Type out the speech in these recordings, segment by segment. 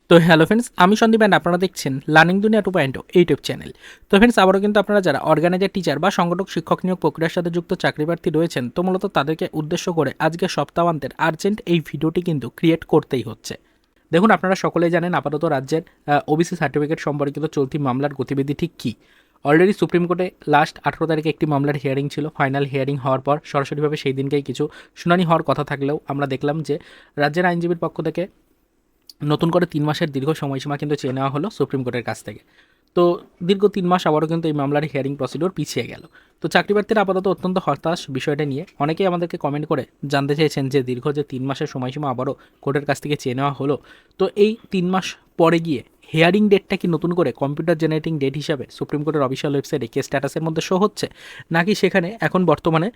তো hello friends, আমি Sandeep and আপনারা দেখছেন লার্নিং দুনিয়া 2.0 ইউটিউব চ্যানেল। তো ফ্রেন্ডস, আবারও কিন্তু আপনারা যারা অর্গানাইজার টিচার বা সংগঠক শিক্ষক নিয়োগ প্রক্রিয়ার সাথে যুক্ত চাকরি প্রার্থী রয়েছেন, তো মূলত তাদেরকে উদ্দেশ্য করে আজকে সপ্তাহান্তের আর্জেন্ট এই ভিডিওটি কিন্তু ক্রিয়েট করতেই হচ্ছে। দেখুন, আপনারা সকলেই জানেন আপাতত রাজ্যের ওবিসি সার্টিফিকেট সম্পর্কিত চলতি মামলার গতিবিধি ঠিক কী। অলরেডি সুপ্রিম কোর্টে লাস্ট 18 তারিখে একটি মামলার হিয়ারিং ছিল। ফাইনাল হিয়ারিং হওয়ার পর সরাসরিভাবে সেই দিনকেই কিছু শুনানি হওয়ার কথা থাকলেও আমরা দেখলাম যে রাজ্যের আইনজীবীর পক্ষ থেকে নতুন করে 3 মাসের দীর্ঘ সময়সীমা কিন্তু চেয়ে নেওয়া হলো সুপ্রিম কোর্টের কাছ থেকে। তো দীর্ঘ 3 মাস আবারও কিন্তু এই মামলার হিয়ারিং প্রসিডিওর পিছিয়ে গেল। তো চাকরি প্রার্থীরা আপাতত অত্যন্ত হতাশ বিষয়টা নিয়ে। অনেকেই আমাদেরকে কমেন্ট করে জানতে চেয়েছেন যে দীর্ঘ যে 3 মাসের সময়সীমা আবারও কোর্টের কাছ থেকে চেয়ে নেওয়া হলো, তো এই 3 মাস পরে গিয়ে হিয়ারিং ডেটটা কি নতুন করে কম্পিউটার জেনারেটিং ডেট হিসাবে সুপ্রিম কোর্টের অফিসিয়াল ওয়েবসাইটে কেস স্ট্যাটাসের মধ্যে শো হচ্ছে, নাকি সেখানে এখন বর্তমানে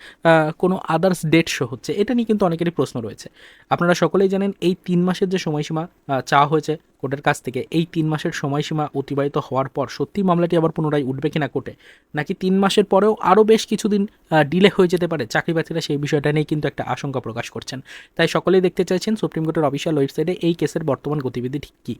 কোনো আদার্স ডেট শো হচ্ছে? এটা নিয়ে কিন্তু অনেকেরই প্রশ্ন রয়েছে। আপনারা সকলেই জানেন এই 3 মাসের যে সময়সীমা চাওয়া হয়েছে কোর্টের কাছ থেকে, এই 3 মাসের সময়সীমা অতিবাহিত হওয়ার পর সত্যি মামলাটি আবার পুনরায় উঠবে কিনা কোর্টে, নাকি 3 মাসের পরেও আরও বেশ কিছুদিন ডিলে হয়ে যেতে পারে, চাকরি প্রার্থীরা সেই বিষয়টা নিয়ে কিন্তু একটা আশঙ্কা প্রকাশ করছেন। তাই সকলেই দেখতে চাইছেন সুপ্রিম কোর্টের অফিসিয়াল ওয়েবসাইটে এই কেসের বর্তমান গতিবিধি ঠিক কী।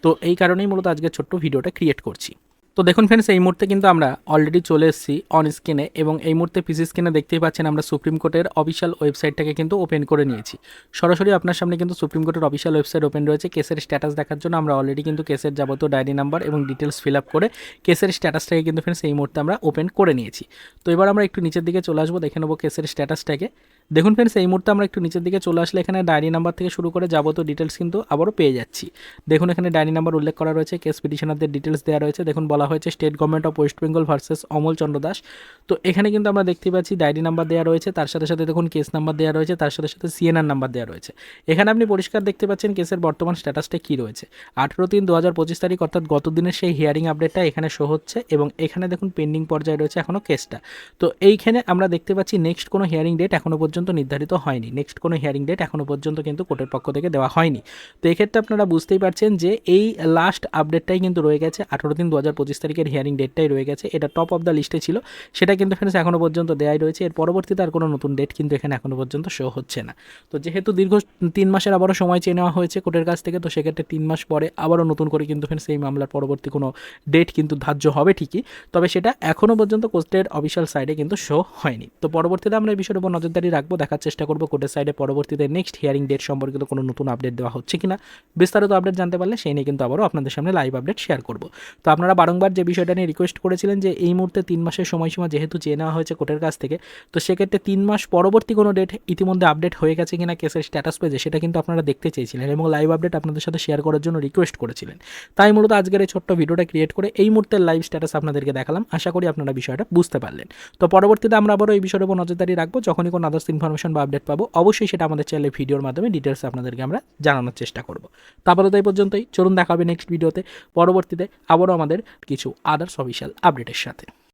তো এই কারণেই মূলত আজকে ছোট্ট ভিডিওটা ক্রিয়েট করছি। তো দেখুন ফ্রেন্ডস, এই মুহূর্তে কিন্তু আমরা অলরেডি চলে এসেছি অন স্ক্রিনে, এবং এই মুহূর্তে পিসি স্ক্রিনে দেখতেই পাচ্ছেন আমরা সুপ্রিম কোর্টের অফিসিয়াল ওয়েবসাইটটাকে কিন্তু ওপেন করে নিয়েছি। সরাসরি আপনার সামনে কিন্তু সুপ্রিম কোর্টের অফিসিয়াল ওয়েবসাইট ওপেন রয়েছে। কেসের স্ট্যাটাস দেখার জন্য আমরা অলরেডি কিন্তু কেসের যাবতীয় ডায়েরি নাম্বার এবং ডিটেলস ফিল আপ করে কেসের স্ট্যাটাসটাকে কিন্তু ফ্রেন্ডস এই মুহূর্তে আমরা ওপেন করে নিয়েছি। তো এবার আমরা একটু নিচের দিকে চলে আসবো, দেখে নেবো কেসের স্ট্যাটাসটাকে। দেখুন ফ্রেন্ডস, এই মুহূর্তে আমরা একটু নিচের দিকে চলে আসলে এখানে ডায়েরি নাম্বার থেকে শুরু করে যাবতীয় ডিটেলস কিন্তু আবারও পেয়ে যাচ্ছি। দেখুন, এখানে ডায়েরি নাম্বার উল্লেখ করা রয়েছে, কেস পিটিশনারদের ডিটেলস দেওয়া রয়েছে। দেখুন, বলা হয়েছে state government of west Bengal versus Amal Chandra Das. তো এখানে কিন্তু আমরা দেখতে পাচ্ছি ডায়েরি নাম্বার দেওয়া রয়েছে, তার সাথে সাথে দেখুন কেস নাম্বার দেওয়া রয়েছে, তার সাথে সাথে সিএনআর নাম্বার দেওয়া রয়েছে। এখানে আপনি পরিষ্কার দেখতে পাচ্ছেন কেসের বর্তমান স্ট্যাটাসটা কী রয়েছে। 18/3/2025 তারিখ, অর্থাৎ গত দিনের সেই হিয়ারিং আপডেটটা এখানে শো হচ্ছে, এবং এখানে দেখুন পেন্ডিং পর্যায়ে রয়েছে এখনও কেসটা। তো এইখানে আমরা দেখতে পাচ্ছি নেক্সট কোনো হিয়ারিং ডেট এখনও পর্যন্ত নির্ধারিত হয়নি। নেক্সট কোনো হিয়ারিং ডেট এখনও পর্যন্ত কিন্তু কোর্টের পক্ষ থেকে দেওয়া হয়নি। তো এক্ষেত্রে আপনারা বুঝতেই পারছেন যে এই লাস্ট আপডেটটাই কিন্তু রয়ে গেছে, 18/3/2025 তারিখের হিয়ারিং ডেটটাই রয়ে গেছে। এটা টপ অফ দ্য লিস্টে ছিল, সেটা কিন্তু ফ্রেন্ডস এখনও পর্যন্ত দেওয়াই রয়েছে। এর পরবর্তীতে আর কোনো নতুন ডেট কিন্তু এখানে এখনও পর্যন্ত শো হচ্ছে না। তো যেহেতু দীর্ঘ 3 মাসের আবারও সময় চেয়ে নেওয়া হয়েছে কোর্টের কাছ থেকে, তো সেক্ষেত্রে 3 মাস পরে আবারও নতুন করে কিন্তু ফ্রেন্ডস এই মামলার পরবর্তী কোনো ডেট কিন্তু ধার্য হবে ঠিকই, তবে সেটা এখনও পর্যন্ত কোর্টের অফিসিয়াল সাইডে কিন্তু শো হয়নি। তো পরবর্তীতে আমরা এই বিষয়ের উপর নজরদারি রাখবো, দেখার চেষ্টা করবো কোর্টের সাইডে পরবর্তীতে নেক্সট হিয়ারিং ডেট সম্পর্কিত কোনো নতুন আপডেট দেওয়া হচ্ছে কিনা। বিস্তারিত আপডেট জানতে পারলে সেই নিয়ে কিন্তু আবারও আপনাদের সামনে লাইভ আপডেট শেয়ার করব। তো আপনারা বারংবার যে বিষয়টা নিয়ে রিকোয়েস্ট করেছিলেন যে এই মুহূর্তে 3 মাসের সময়সীমা যেহেতু চেয়ে নেওয়া হয়েছে কোর্টের কাছ থেকে, তো সেক্ষেত্রে 3 মাস পরবর্তী কোনো ডেট ইতিমধ্যে আপডেট হয়ে গেছে কিনা কেসের স্ট্যাটাস পেজে, সেটা কিন্তু আপনারা দেখতে চেয়েছিলেন এবং লাইভ আপডেট আপনাদের সাথে শেয়ার করার জন্য রিকোয়েস্ট করেছিলেন। তাই মূলত আজকের এই ছোট্ট ভিডিওটা ক্রিয়েট করে এই মুহূর্তের লাইভ স্ট্যাটাস আপনাদেরকে দেখালাম। আশা করি আপনারা বিষয়টা বুঝতে পারলেন। তো পরবর্তীতে আমরা আবারও এই বিষয়ের উপর নজরদারি রাখবো, যখনই কোনো আদার্স ইনফরমেশন বা আপডেট পাবো অবশ্যই সেটা আমাদের চ্যানেলে ভিডিওর মাধ্যমে ডিটেলস আপনাদেরকে আমরা জানানোর চেষ্টা করব। তারপরে তাই পর্যন্তই, চলুন দেখা হবে নেক্সট ভিডিওতে পরবর্তীতে আবারও আমাদের কিছু আদার্স অফিসিয়াল আপডেটের সাথে।